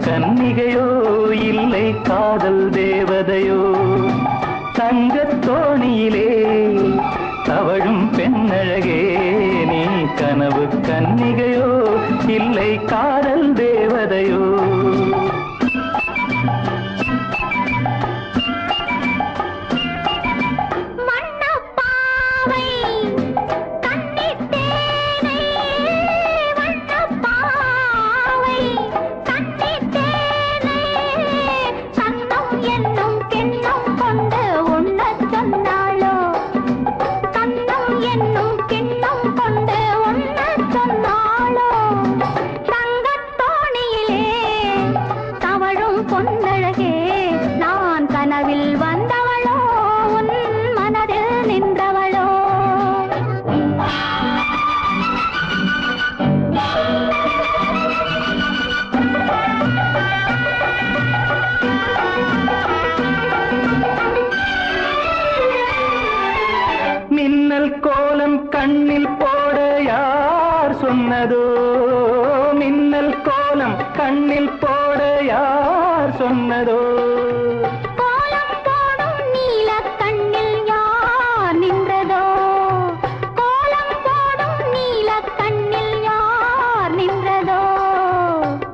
கன்னிகையோ இல்லை காதல் தேவதையோ தங்கத் தோணியிலே தவழும் பெண்ணழகே நீ கனவு கன்னிகையோ இல்லை காதல் தேவதையோ பொன்னழகே நான் கனவில் வந்தவளோ உன் மனதில் நின்றவளோ மின்னல் கோலம் கண்ணில் போட யார் சொன்னதோ மின்னல் கோலம் கண்ணில் போட யார் சொன்னதோ கோலம் போடும் நீல கண்ணில் யார் நின்றதோ கோலம் போடும் நீல கண்ணில் யார் நின்றதோ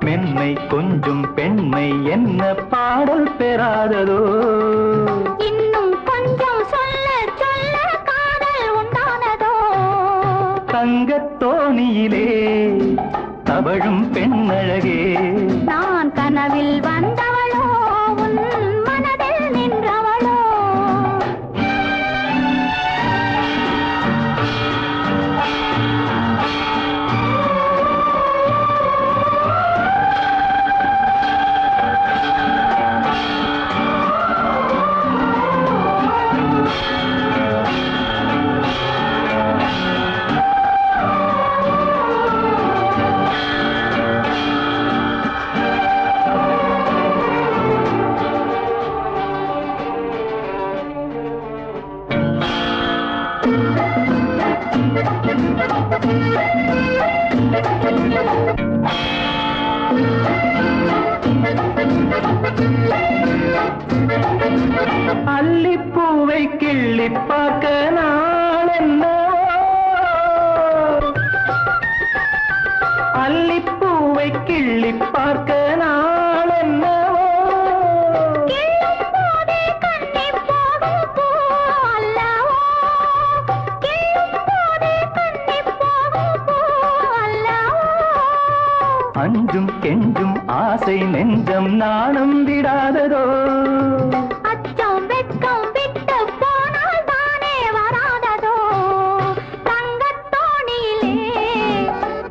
மென்மை கொஞ்சம் பெண்மை என்ன பாடல் பெறாததோ இன்னும் கொஞ்சம் சொல்ல சொல்ல காதல் உண்டானதோ தங்கத் தோணியிலே தவழும் பெண்ணழகே நான் கனவில் வந்தவளோ உன் மனதில் நின்றவளோ அல்லிப்பூவை கிள்ளி பார்க்க நாள் என்னவோ அல்லிப்பூவை கிள்ளி பார்க்க நாள் என்னவோ அஞ்சும் கெஞ்சும் ஆசை நெஞ்சம் நாணம் விடாததோ அச்சம் வெட்கம் விட்டு போனால் தானே வராததோ தங்கத் தோணியிலே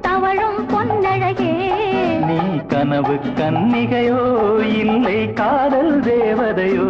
தவழும் பொன்னழகே நீ கனவு கன்னிகையோ இல்லை காதல் தேவதையோ